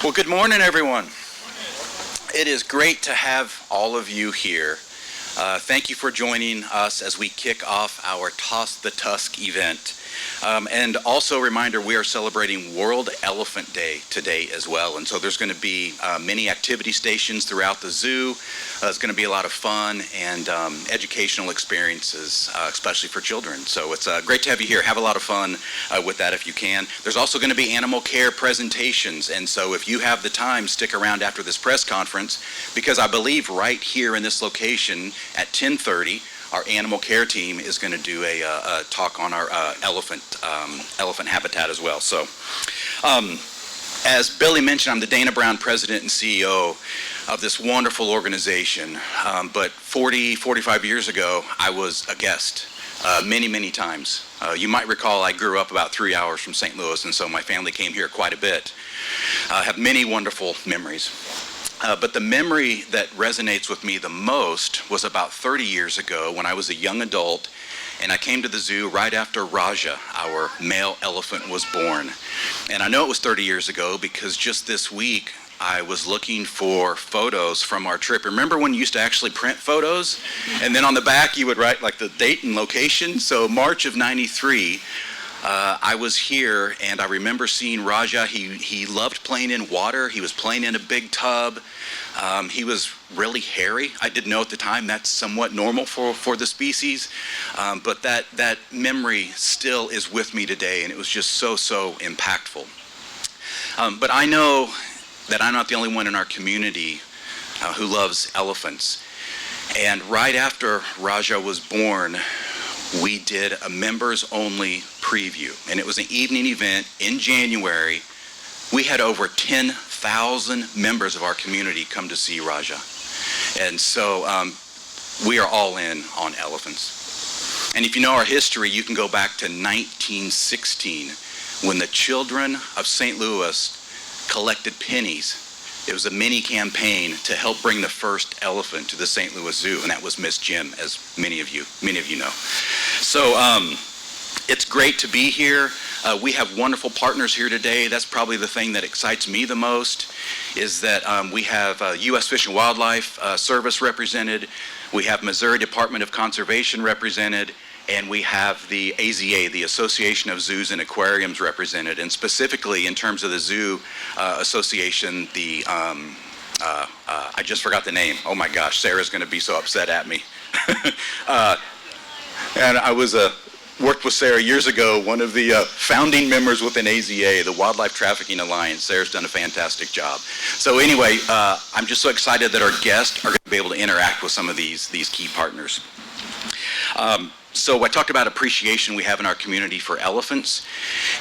Well, good morning, everyone. It is great to have all of you here. Thank you for joining us as we kick off our Toss the Tusk event. And also a reminder, we are celebrating World Elephant Day today as well. And so there's going to be many activity stations throughout the zoo. It's going to be a lot of fun and educational experiences, especially for children. So it's great to have you here. Have a lot of fun with that if you can. There's also going to be animal care presentations. And so if you have the time, stick around after this press conference, because I believe right here in this location at 10:30, our animal care team is going to do a talk on our elephant habitat as well. So, as Billy mentioned, I'm the Dana Brown president and CEO of this wonderful organization. But 45 years ago, I was a guest many times. You might recall I grew up about 3 hours from St. Louis, and so my family came here quite a bit. I have many wonderful memories. But the memory that resonates with me the most was about 30 years ago when I was a young adult, and I came to the zoo right after Raja, our male elephant, was born. And I know it was 30 years ago because just this week I was looking for photos from our trip. Remember when you used to actually print photos? And then on the back you would write like the date and location? So March of '93. I was here, and I remember seeing Raja. He loved playing in water. He was playing in a big tub. He was really hairy. I didn't know at the time that's somewhat normal for the species, but that memory still is with me today, and it was just so impactful. But I know that I'm not the only one in our community who loves elephants. And right after Raja was born, we did a members-only preview, and it was an evening event in January. We had over 10,000 members of our community come to see Raja, and so we are all in on elephants. And if you know our history, you can go back to 1916 when the children of St. Louis collected pennies. It was a mini campaign to help bring the first elephant to the St. Louis Zoo, and that was Miss Jim, as many of you know. So it's great to be here. We have wonderful partners here today. That's probably the thing that excites me the most, is that we have U.S. Fish and Wildlife Service represented, we have Missouri Department of Conservation represented, and we have the AZA, the Association of Zoos and Aquariums, represented. And specifically in terms of the Zoo Association, the I just forgot the name. Oh my gosh, Sarah's going to be so upset at me. And I worked with Sarah years ago, one of the founding members within AZA, the Wildlife Trafficking Alliance. Sarah's done a fantastic job. So anyway, I'm just so excited that our guests are going to be able to interact with some of these key partners. So I talked about appreciation we have in our community for elephants,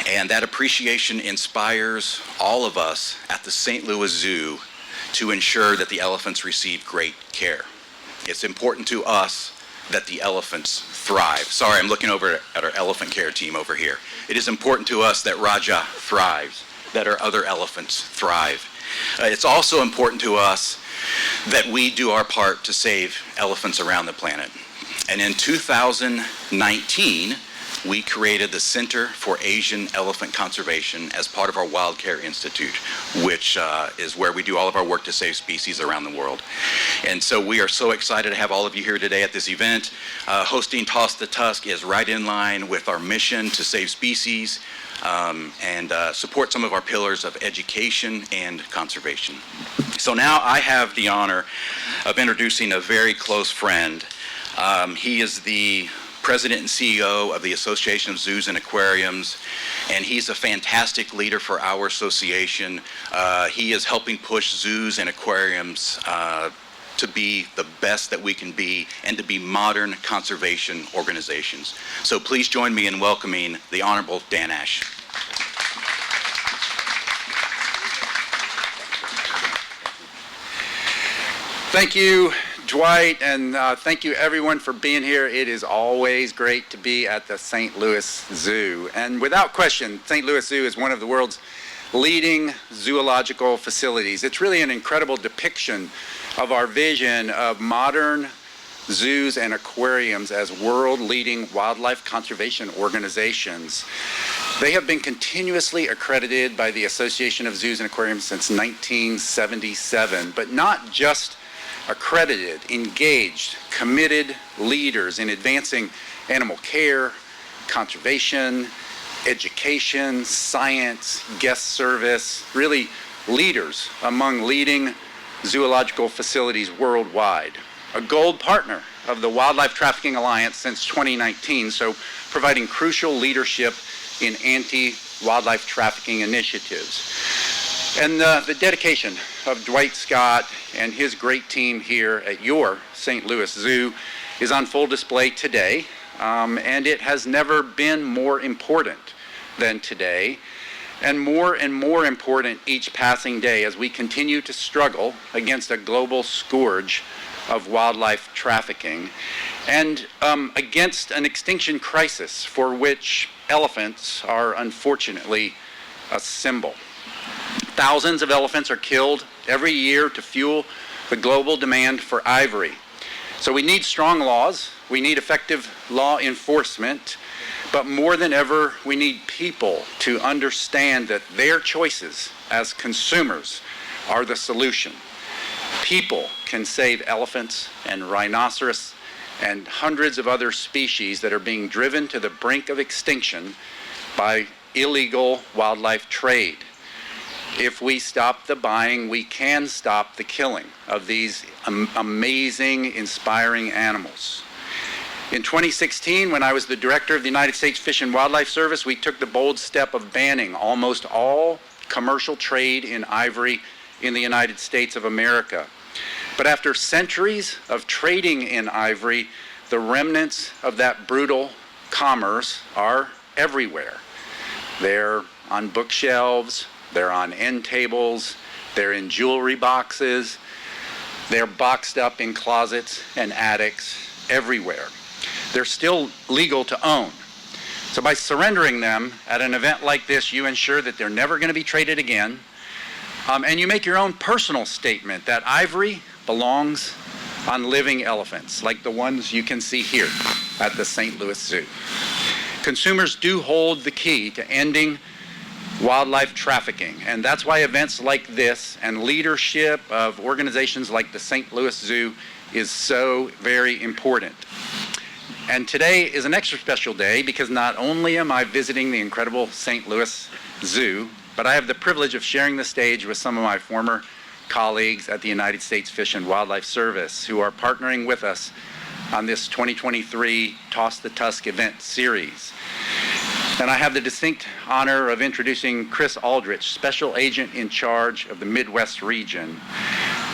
and that appreciation inspires all of us at the St. Louis Zoo to ensure that the elephants receive great care. It's important to us that the elephants thrive. Sorry, I'm looking over at our elephant care team over here. It is important to us that Raja thrives, that our other elephants thrive. It's also important to us that we do our part to save elephants around the planet. And in 2019, we created the Center for Asian Elephant Conservation as part of our Wild Care Institute, which is where we do all of our work to save species around the world. And so we are so excited to have all of you here today at this event. Hosting Toss the Tusk is right in line with our mission to save species and support some of our pillars of education and conservation. So now I have the honor of introducing a very close friend. He is the President and CEO of the Association of Zoos and Aquariums, and he's a fantastic leader for our association. He is helping push zoos and aquariums to be the best that we can be and to be modern conservation organizations. So please join me in welcoming the Honorable Dan Ashe. Thank you, Dwight, and thank you everyone for being here. It is always great to be at the St. Louis Zoo. And without question, St. Louis Zoo is one of the world's leading zoological facilities. It's really an incredible depiction of our vision of modern zoos and aquariums as world-leading wildlife conservation organizations. They have been continuously accredited by the Association of Zoos and Aquariums since 1977, but not just accredited, engaged, committed leaders in advancing animal care, conservation, education, science, guest service, really leaders among leading zoological facilities worldwide. A gold partner of the Wildlife Trafficking Alliance since 2019, so providing crucial leadership in anti-wildlife trafficking initiatives. And the dedication of Dwight Scott and his great team here at your St. Louis Zoo is on full display today, and it has never been more important than today, and more important each passing day as we continue to struggle against a global scourge of wildlife trafficking and against an extinction crisis for which elephants are unfortunately a symbol. Thousands of elephants are killed every year to fuel the global demand for ivory. So we need strong laws, we need effective law enforcement, but more than ever, we need people to understand that their choices as consumers are the solution. People can save elephants and rhinoceros and hundreds of other species that are being driven to the brink of extinction by illegal wildlife trade. If we stop the buying, we can stop the killing of these amazing, inspiring animals. In 2016, when I was the director of the United States Fish and Wildlife Service, we took the bold step of banning almost all commercial trade in ivory in the United States of America. But after centuries of trading in ivory, the remnants of that brutal commerce are everywhere. They're on bookshelves, they're on end tables, they're in jewelry boxes, they're boxed up in closets and attics everywhere. They're still legal to own. So by surrendering them at an event like this, you ensure that they're never going to be traded again. And you make your own personal statement that ivory belongs on living elephants, like the ones you can see here at the St. Louis Zoo. Consumers do hold the key to ending wildlife trafficking, and that's why events like this and leadership of organizations like the St. Louis Zoo is so very important. And today is an extra special day because not only am I visiting the incredible St. Louis Zoo, but I have the privilege of sharing the stage with some of my former colleagues at the United States Fish and Wildlife Service who are partnering with us on this 2023 Toss the Tusk event series. And I have the distinct honor of introducing Chris Aldrich, Special Agent in charge of the Midwest region.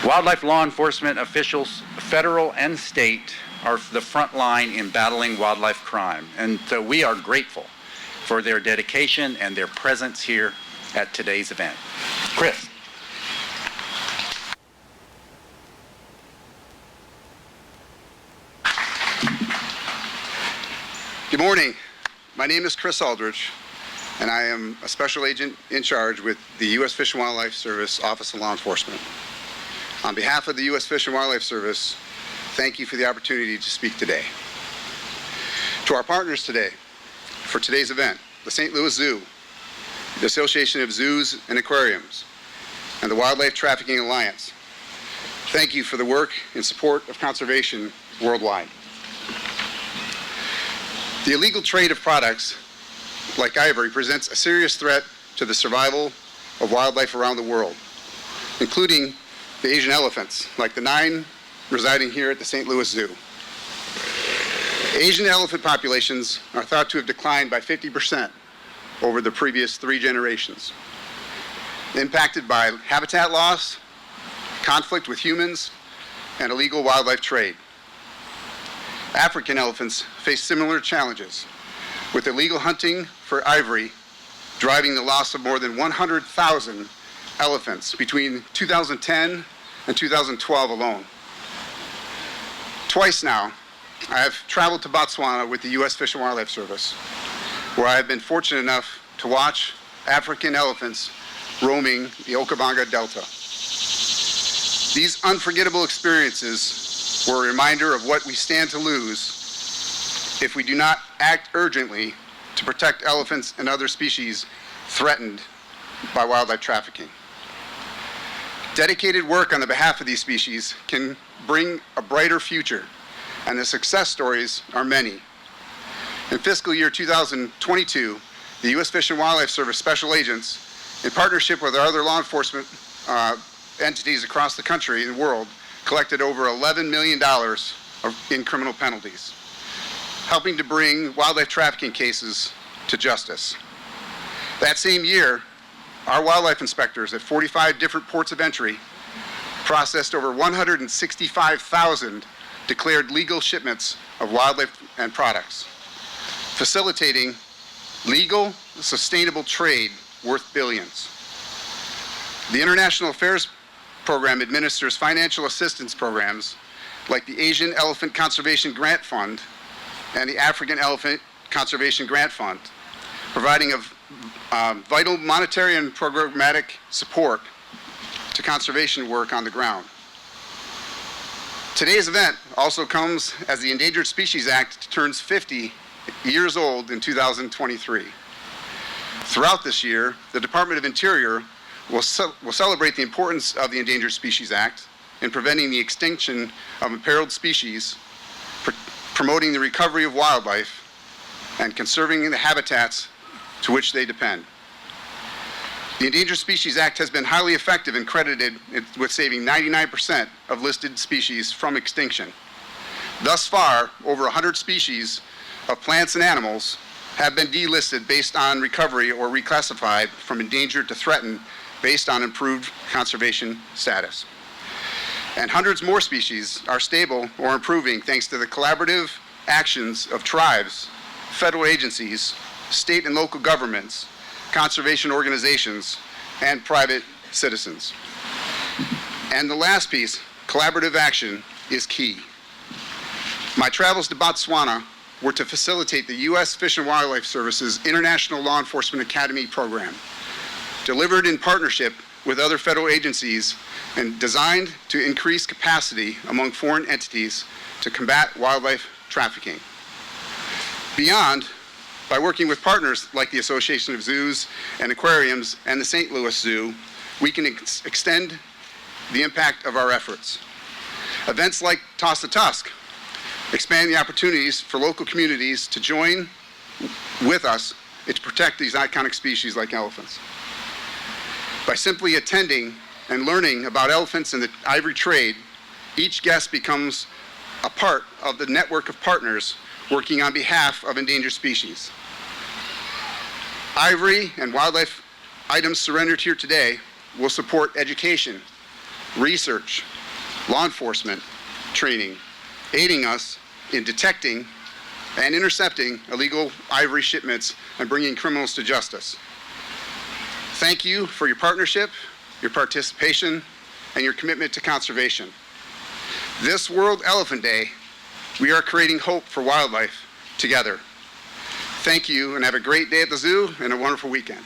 Wildlife law enforcement officials, federal and state, are the front line in battling wildlife crime. And so we are grateful for their dedication and their presence here at today's event. Chris. Good morning. My name is Chris Aldrich, and I am a special agent in charge with the U.S. Fish and Wildlife Service Office of Law Enforcement. On behalf of the U.S. Fish and Wildlife Service, thank you for the opportunity to speak today. To our partners today, for today's event, the St. Louis Zoo, the Association of Zoos and Aquariums, and the Wildlife Trafficking Alliance, thank you for the work in support of conservation worldwide. The illegal trade of products like ivory presents a serious threat to the survival of wildlife around the world, including the Asian elephants, like the 9 residing here at the St. Louis Zoo. Asian elephant populations are thought to have declined by 50% over the previous 3 generations, impacted by habitat loss, conflict with humans, and illegal wildlife trade. African elephants face similar challenges, with illegal hunting for ivory driving the loss of more than 100,000 elephants between 2010 and 2012 alone. Twice now, I have traveled to Botswana with the U.S. Fish and Wildlife Service, where I have been fortunate enough to watch African elephants roaming the Okavango Delta. These unforgettable experiences were a reminder of what we stand to lose if we do not act urgently to protect elephants and other species threatened by wildlife trafficking. Dedicated work on the behalf of these species can bring a brighter future, and the success stories are many. In fiscal year 2022, the U.S. Fish and Wildlife Service special agents, in partnership with our other law enforcement entities across the country and the world, collected over $11 million in criminal penalties, helping to bring wildlife trafficking cases to justice. That same year, our wildlife inspectors at 45 different ports of entry processed over 165,000 declared legal shipments of wildlife and products, facilitating legal, sustainable trade worth billions. The International Affairs Program administers financial assistance programs like the Asian Elephant Conservation Grant Fund and the African Elephant Conservation Grant Fund, providing a vital monetary and programmatic support to conservation work on the ground. Today's event also comes as the Endangered Species Act turns 50 years old in 2023. Throughout this year, the Department of Interior will celebrate the importance of the Endangered Species Act in preventing the extinction of imperiled species, promoting the recovery of wildlife, and conserving the habitats to which they depend. The Endangered Species Act has been highly effective and credited with saving 99% of listed species from extinction. Thus far, over 100 species of plants and animals have been delisted based on recovery or reclassified from endangered to threatened based on improved conservation status. And hundreds more species are stable or improving thanks to the collaborative actions of tribes, federal agencies, state and local governments, conservation organizations, and private citizens. And the last piece, collaborative action, is key. My travels to Botswana were to facilitate the U.S. Fish and Wildlife Service's International Law Enforcement Academy program, delivered in partnership with other federal agencies and designed to increase capacity among foreign entities to combat wildlife trafficking. Beyond, by working with partners like the Association of Zoos and Aquariums and the St. Louis Zoo, we can extend the impact of our efforts. Events like Toss the Tusk expand the opportunities for local communities to join with us to protect these iconic species like elephants. By simply attending and learning about elephants and the ivory trade, each guest becomes a part of the network of partners working on behalf of endangered species. Ivory and wildlife items surrendered here today will support education, research, law enforcement, training, aiding us in detecting and intercepting illegal ivory shipments and bringing criminals to justice. Thank you for your partnership, your participation, and your commitment to conservation. This World Elephant Day, we are creating hope for wildlife together. Thank you, and have a great day at the zoo and a wonderful weekend.